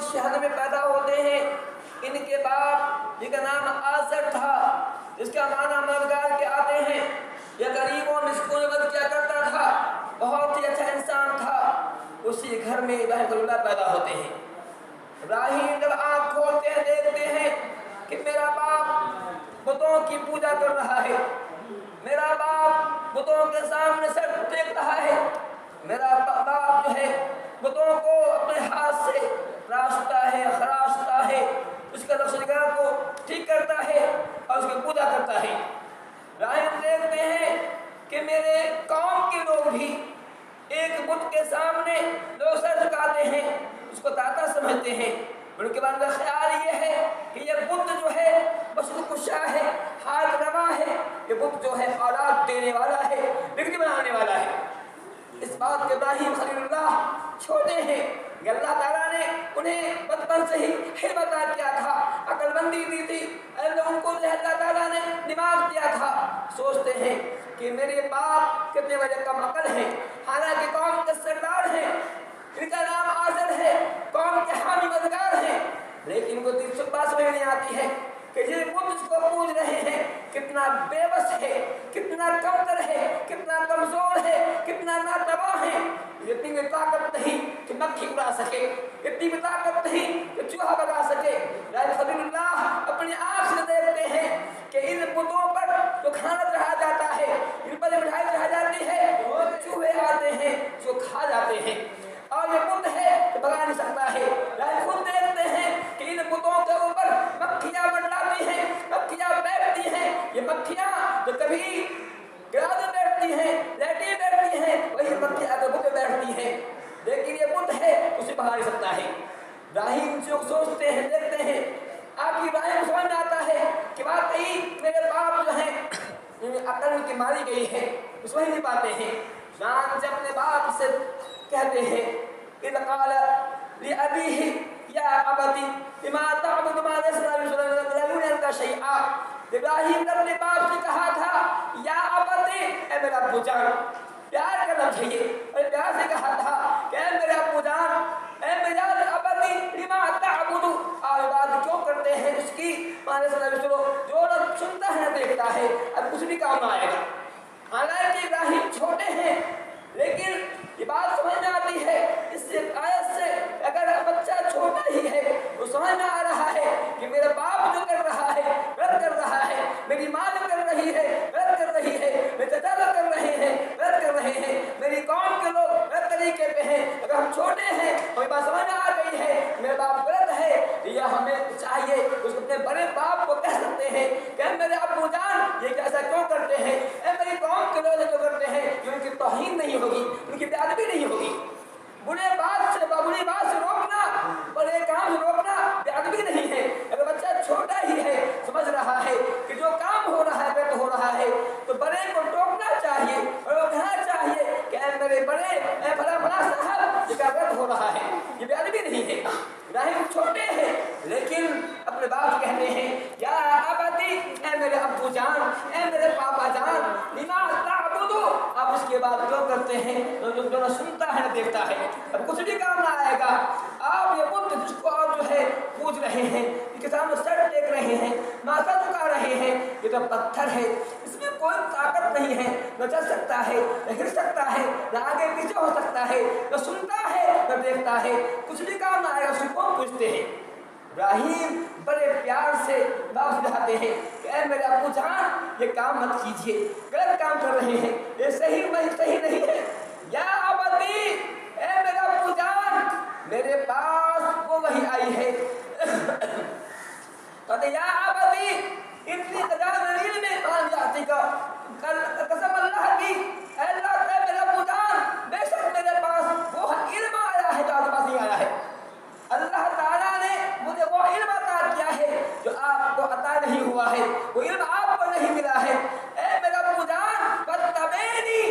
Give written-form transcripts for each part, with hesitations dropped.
शहर में पैदा होते हैं। इनके बाप जिनका नाम आज़र था, जिसका माना मददगार के आते हैं। यह गरीबों मिस्किनों की मदद किया करता था, बहुत ही अच्छा इंसान था। उसी घर में इब्राहीम खलीलुल्लाह पैदा होते हैं। इब्राहीम जब आँख खोलते हैं देखते हैं कि मेरा बाप बुतों की पूजा कर रहा है, मेरा बाप बुतों के सामने सर टेक रहा है, मेरा बाप जो है बुतों को अपने हाथ से रास्ता है, खराशता है, उसका नक्शेगार को ठीक करता है और उसकी पूजा करता है। इब्राहीम देखते हैं कि मेरे कौम के लोग भी एक बुत के सामने लोग सर झुकाते हैं, उसको दाता समझते हैं। उनके बाद में ख्याल ये है कि ये बुत जो है बशर कुशा है, हाथ रवा है, ये बुत जो है औलाद देने वाला है, बिगड़ी बनाने वाला है। इस बात के इब्राहीम खलीलुल्लाह छोटे हैं कि अल्लाह ताला ने उन्हें बचपन से ही हिम्मत किया था, अकलमंदी दी थी, उनको जो अल्लाह ताला ने दिमाग दिया था। सोचते हैं कि मेरे बाप कितने बड़े कम अकल हैं, हालांकि कौम के सरदार हैं, इनका नाम आज़र है, कौम के हामी मददगार हैं, लेकिन इनको दिलचस्प बात समझ नहीं आती है कि जिस बुत को पूज रहे हैं कितना बेबस है, कितना कमतर है, कितना कमजोर है, कितना नातवा है। इतनी भी ताकत नहीं कि मक्खी उड़ा सके, इतनी भी ताकत नहीं कि चूहा भगा सके। इब्राहीम खलीलुल्लाह अपनी आँख से देखते हैं कि इन बुतों पर जो खाना चढ़ाया जाता है, इन पर मिठाई चढ़ाई जाती है, वो चूहे आते हैं जो खा जाते हैं, और ये बुत है तो भगा नहीं सकता है। इब्राहीम खुद देखते हैं कि इन बुतों के ऊपर मक्खियाँ मंडराती हैं, मक्खियाँ बैठती हैं। ये मक्खियाँ जो कभी गिराते बैठती हैं, लेटी बैठती हैं, वही मक्खियाँ आगे बुत बैठती हैं, लेकिन ये बुत है उसे भगा नहीं सकता है। इब्राहीम जो सोचते हैं, देखते हैं, आखिर इब्राहीम समझ में आता है कि वाकई मेरे बाप जो है अकल की मारी गई है, समझ नहीं पाते हैं। जान से अपने बाप से कहते हैं इज़ क़ाल लिअबीही या अबती बिमा तअबुदु मा लैसा शैआ। इब्राहीम ने अपने बाप से कहा था या अबती, ए मेरा अब्बू जान, प्यार करना चाहिए, और प्यार से कहा था कि ए मेरे अब्बू जान, ए मेरा अबती बिमा तअबुदु, आप इबादत क्यों करते हैं उसकी, माने जो लोग सुनता है देखता है अब कुछ भी काम आएगा। हालांकि इब्राहीम छोटे हैं, लेकिन ये बात समझ में आती है इस आयत से, अगर बच्चा छोटा ही है वो समझ में आ रहा है कि मेरा बाप जो कर रहा है गलत कर रहा है, मेरी माँ जो कर रही है गलत कर रही है, मेरे चाचा जो कर रहे हैं गलत कर रहे हैं, मेरी कौम के लोग गलत तरीके पे हैं। अगर हम छोटे हैं और ये बात समझ में आ गई है मेरा बाप गलत है, या हमें चाहिए उसको अपने बड़े बाप को कह सकते हैं कि मेरे अब्बू जान ये ऐसा क्यों करते हैं, मेरी कौम के लोग जो करते हैं उनकी तौहीन नहीं होगी, उनकी बेअदबी नहीं होगी। बुरी बात से रोकना, बड़े काम से रोकना बेअदबी नहीं है। अगर बच्चा छोटा ही है, समझ रहा है कि जो काम हो रहा है गलत हो रहा है, तो बड़े को टोकना चाहिए और वो कहना चाहिए कि मेरे बड़े फला साहब ये गलत हो रहा है, ये बेअदबी नहीं है। इब्राहीम छोटे हैं लेकिन अपने बाप कहते हैं या अबती, ए मेरे अब्बू जान, ए मेरे पापा जान, लिमा तअबुदु, आप उसके बाद क्यों करते हैं जो न सुनता है न देखता है, अब कुछ भी काम ना आएगा। आप ये बुत जिसको आप जो है पूज रहे हैं, इसके सामने सर टेक रहे हैं, माथा झुका रहे हैं, ये तो पत्थर है, इसमें कोई ताकत नहीं है, न चल सकता है, न हिल सकता है, न आगे पीछे हो सकता है, न सुनता है न देखता है, कुछ भी काम ना आएगा, उसको कौन पूछते हैं। इब्राहीम बड़े प्यार से बाप समझाते हैं कि ऐ मेरे अब्बू जान ये काम मत कीजिए, गलत काम कर रहे हैं, ये सही नहीं है। या अबती, ऐ मेरे अब्बू जान, मेरे पास वो वही आई है कहते या अबती इतनी तजाज़ में मान जाती का कसम अल्लाह की, अल्लाह का मेरा अब्बू जान, बेशक मेरे पास वो इल्म आया है जो आपके पास नहीं आया है। अल्लाह ताला ने मुझे वो इल्म अता किया है जो आपको अता नहीं हुआ है, वो इल्म आपको नहीं मिला है। ऐ मेरा अब्बू जान फत्तबीनी,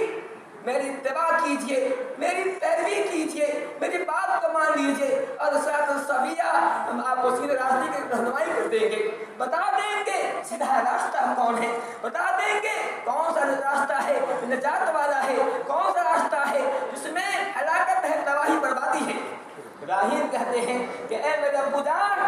मेरी इत्तिबा कीजिए, मेरी पैरवी कीजिए, मेरी बात को मान लीजिए, और सविया हम आपको सीधे रास्ते की रहनुमाई कर देंगे, बता देंगे सीधा रास्ता कौन है, बता देंगे कौन सा रास्ता है निजात वाला है, कौन सा रास्ता है जिसमें हलाकत है, तबाही बर्बादी है। ابراہیم کہتے ہیں کہ اے میرے ابو جان